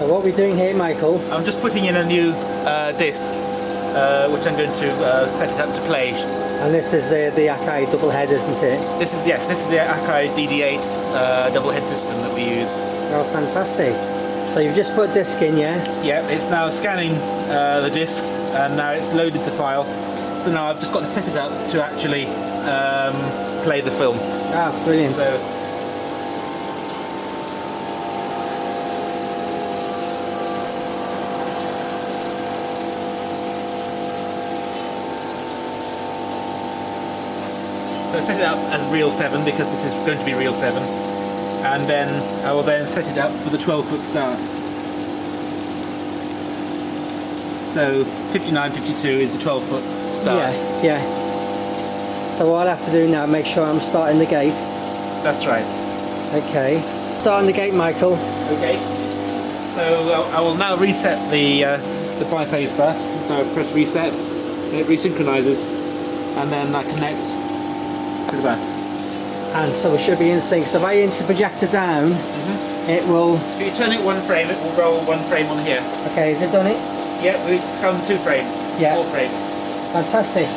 So what are we doing here, Michael? I'm just putting in a new disc, which I'm going to set it up to play. And this is the Akai double head, isn't it? This is the Akai DD8 double head system that we use. Oh, fantastic. So you've just put a disc in, yeah? Yeah, it's now scanning the disc, and now it's loaded the file. So now I've just got to set it up to actually play the film. Ah, brilliant. So I set it up as Reel 7 because this is going to be Reel 7, and then I will then set it up for the 12-foot start. So 59, 52 is the 12-foot start. Yeah. So what I'll have to do now, make sure I'm starting the gate. That's right. Okay. Starting the gate, Michael. Okay. So I will now reset the biphase bus. So I press reset, it resynchronizes, and then I connect to the bus. And so we should be in sync. So if I inch the projector down, it will... If you turn it one frame, it will roll one frame on here. Okay, has it done it? Yeah, we come 2 frames. Yeah. 4 frames. Fantastic.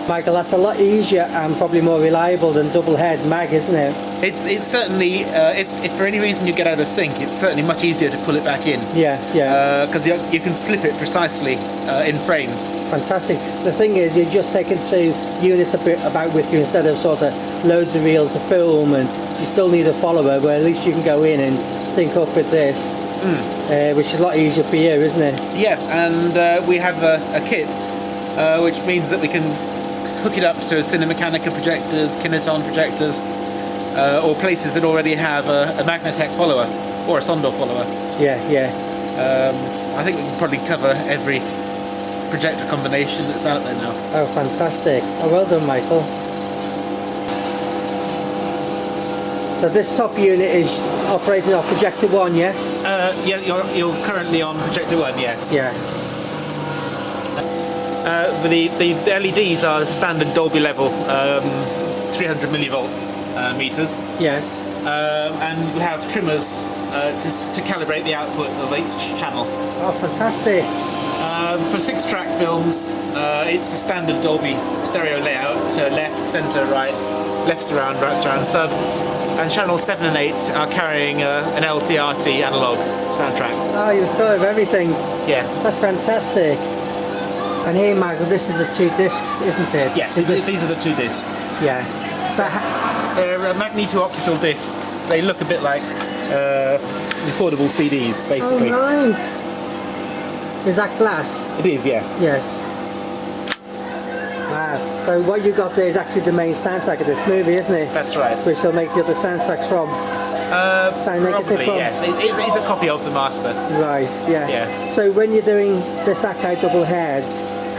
Michael, that's a lot easier and probably more reliable than double head mag, isn't it? It's certainly, if for any reason you get out of sync, it's certainly much easier to pull it back in. Yeah, yeah. Because you can slip it precisely in frames. Fantastic. The thing is, you're just taking 2 units about with you instead of sort of loads of reels of film, and you still need a follower, where at least you can go in and sync up with this, which is a lot easier for you, isn't it? Yeah, and we have a kit, which means that we can hook it up to Cinemecanica projectors, Kineton projectors, or places that already have a Magnatec follower or a Sondor follower. Yeah, yeah. I think we can probably cover every projector combination that's out there now. Oh, fantastic. Oh, well done, Michael. So this top unit is operating off projector 1, yes? Yeah, you're currently on projector 1, yes. Yeah. The LEDs are standard Dolby level, 300 millivolt meters. Yes. And we have trimmers to calibrate the output of each channel. Oh, fantastic. For 6-track films, it's a standard Dolby stereo layout, so left, centre, right, left surround, right surround, sub. And channel 7 and 8 are carrying an LTRT analog soundtrack. Oh, you've thought of everything. Yes. That's fantastic. And here, Michael, this is the 2 discs, isn't it? Yes, these are the 2 discs. Yeah. So they're magneto-optical discs. They look a bit like recordable CDs, basically. Oh, nice. Is that glass? It is, yes. Yes. Wow. So what you got there is actually the main soundtrack of this movie, isn't it? That's right. Which will make the other soundtracks from. Probably, yes. It's a copy of the master. Right, yeah. Yes. So when you're doing this Akai double head,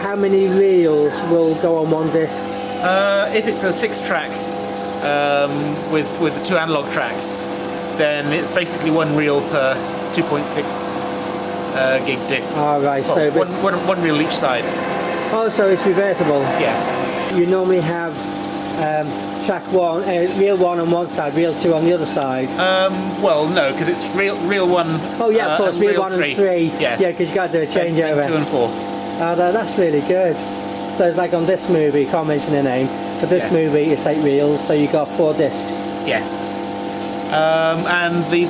how many reels will go on one disc? If it's a 6-track with the 2 analog tracks, then it's basically 1 reel per 2.6 gig disc. Oh, right. Well, So one reel each side. Oh, so it's reversible. Yes. You normally have track 1, reel 1 on one side, reel 2 on the other side. Well, no, because it's reel 1. Oh yeah, of course, reel 1 3. and 3. Yes. Yeah, because you got to do a changeover. And 2 and 4. Oh, that's really good. So it's like on this movie, can't mention the name, but this movie it's 8 reels, so you got 4 discs. Yes. And the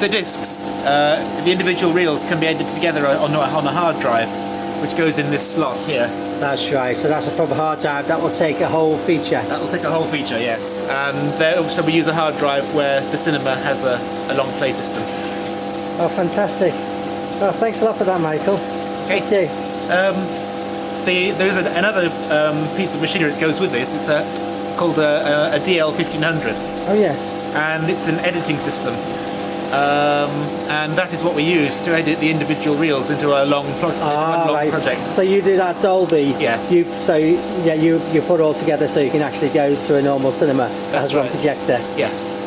discs, the individual reels can be edited together on a hard drive, which goes in this slot here. That's right, so that's a proper hard drive. That will take a whole feature. That will take a whole feature, yes. And so we use a hard drive where the cinema has a long play system. Oh, fantastic. Oh, thanks a lot for that, Michael. Okay. Thank you. There's another piece of machinery that goes with this. It's called a DL1500. Oh, yes. And it's an editing system. And that is what we use to edit the individual reels into a long project. So you do that Dolby. Yes. You put it all together so you can actually go to a normal cinema as one projector. Yes.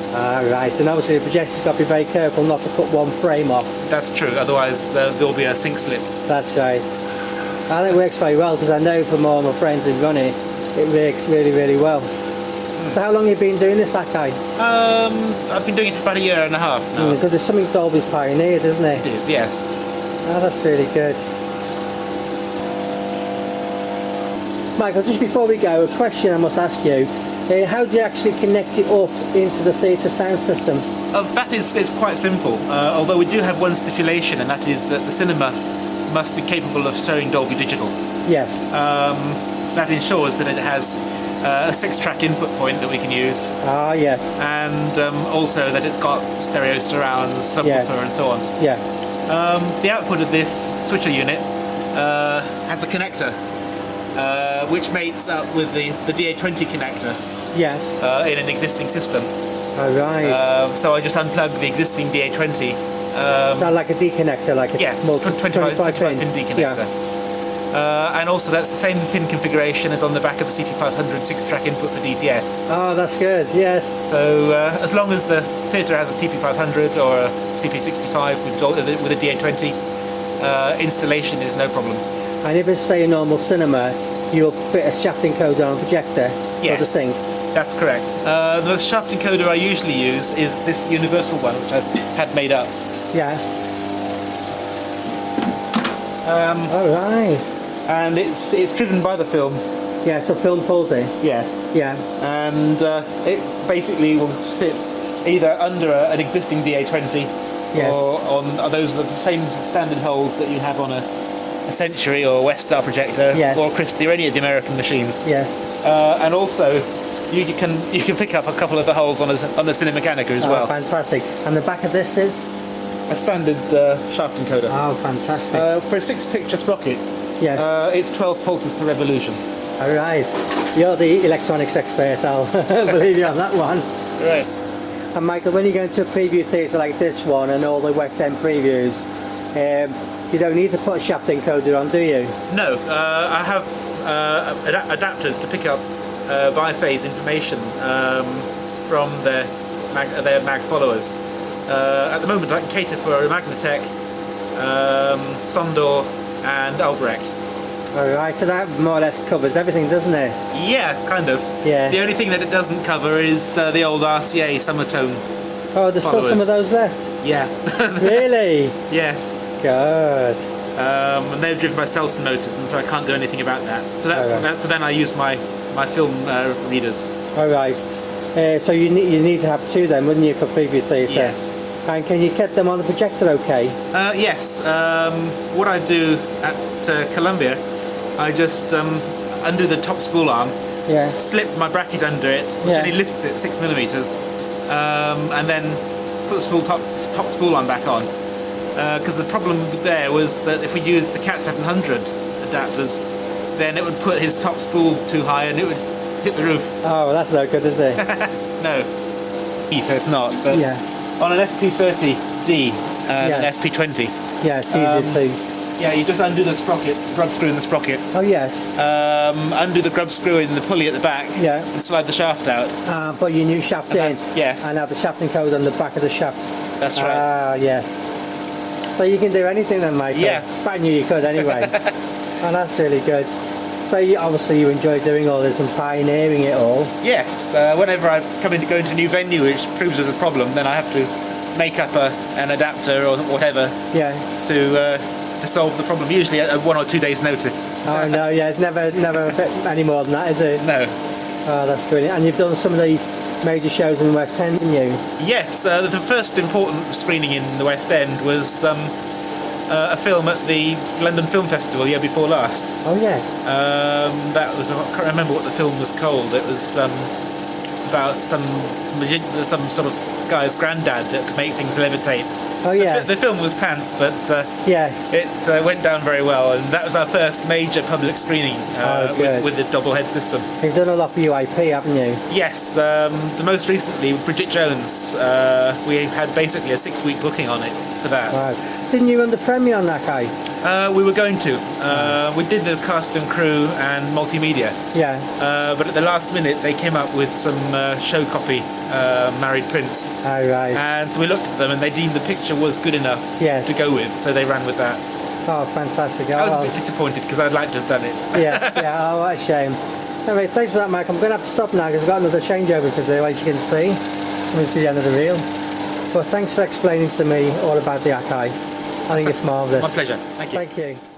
Right, and obviously the projector's got to be very careful not to put one frame off. That's true, otherwise there'll be a sync slip. That's right. And it works very well because I know from all my friends who've run it, it works really, really well. So how long have you been doing this, Akai? I've been doing it for about a year and a half now. Because it's something Dolby's pioneered, isn't it? It is, yes. Oh, that's really good. Michael, just before we go, a question I must ask you. How do you actually connect it up into the theatre sound system? That is quite simple, although we do have one stipulation, and that is that the cinema must be capable of showing Dolby Digital. Yes. That ensures that it has a 6-track input point that we can use. Ah, yes. And also that it's got stereo surrounds, subwoofer, Yes. and so on. Yeah. The output of this switcher unit has a connector, which mates up with the DA20 connector Yes. in an existing system. All right. So I just unplug the existing DA20. Is that like a D connector, like a Yeah, 25 pin D connector. Yeah. And also that's the same pin configuration as on the back of the CP500 6-track input for DTS. Oh, that's good. Yes. So as long as the theatre has a CP500 or a CP65 with a DA20, installation is no problem. And if it's say a normal cinema, you'll fit a shaft encoder on a projector for the Yes. sync. That's correct. The shaft encoder I usually use is this universal one, which I had made up. Yeah. All right. And it's driven by the film. Yeah. So film pulls it. Yes. Yeah. And it basically will sit either under an existing DA20 Yes. or on those are the same standard holes that you have on a Century or West Star projector, Yes. or Christie or any of the American machines. Yes. And also you can pick up a couple of the holes on a Cinemechanica as Oh, well. fantastic. And the back of this is? A standard shaft encoder. Oh, fantastic. For a 6-picture sprocket, Yes. it's 12 pulses per revolution. All right. You're the electronics expert, I'll believe you on that one. Right. And Michael, when you go into a preview theatre like this one and all the West End previews, you don't need to put a shaft encoder on, do you? No, I have adapters to pick up biphase information from their mag followers. At the moment I can cater for Magnatech, Sondor and Albrecht. Alright, so that more or less covers everything, doesn't it? Yeah, kind of. Yeah. The only thing that it doesn't cover is the old RCA Summertone. Oh, there's still some of those left? Yeah. Really? Yes. Good. And they're driven by Selson motors, and so I can't do anything about that. So so then I use my film readers. Alright. So you need to have two then, wouldn't you, for preview theatre? Yes. And can you get them on the projector okay? Yes. What I do at Columbia, I just undo the top spool arm, Yeah. slip my bracket under it, which Yeah. only lifts it 6mm, and then put the top spool arm back on. Because the problem there was that if we used the Cat 700 adapters, then it would put his top spool too high and it would hit the roof. Oh, that's no good, is it? No. So it's not. But Yeah. on an FP30D and an Yes. FP20, Yeah, it's easy to... yeah, you just undo the sprocket, grub screw in the sprocket, Oh, yes. undo the grub screw in the pulley at the back, Yeah. and slide the shaft out. Put your new shaft in. Yes. And have the shaft encoder on the back of the shaft. That's right. Ah, yes. So you can do anything then, Michael? Yeah. But I knew you could anyway. Oh, that's really good. So obviously you enjoy doing all this and pioneering it all. Yes, whenever I go into a new venue which proves there's a problem, then I have to make up an adapter or whatever Yeah. to solve the problem, usually at 1 or 2 days notice. Oh no, yeah, it's never a bit any more than that, is it? No. Oh, that's brilliant. And you've done some of the major shows in West End, haven't you? Yes, the first important screening in the West End was a film at the London Film Festival the year before last. Oh yes. That was, I can't remember what the film was called. It was about some sort of guy's granddad that could make things levitate. Oh yeah. The film was pants, but Yeah. it went down very well, and that was our first major public screening good. with the double head system. You've done a lot for UIP, haven't you? Yes, the most recently, Bridget Jones, we had basically a 6-week booking on it for that. Wow. Didn't you run the premiere on Akai? We were going to. We did the cast and crew and multimedia, Yeah. but at the last minute they came up with some show copy, Married Prince, Oh right. and so we looked at them and they deemed the picture was good enough Yes. to go with, so they ran with that. Oh, fantastic. I was a Oh, bit disappointed because I'd like to have done it. yeah, yeah. Oh, what a shame. Anyway, thanks for that, Mike. I'm going to have to stop now because I've got another changeover to do, as you can see. Coming to the end of the reel. But thanks for explaining to me all about the Akai. I think it's marvellous. My pleasure. Thank you. Thank you.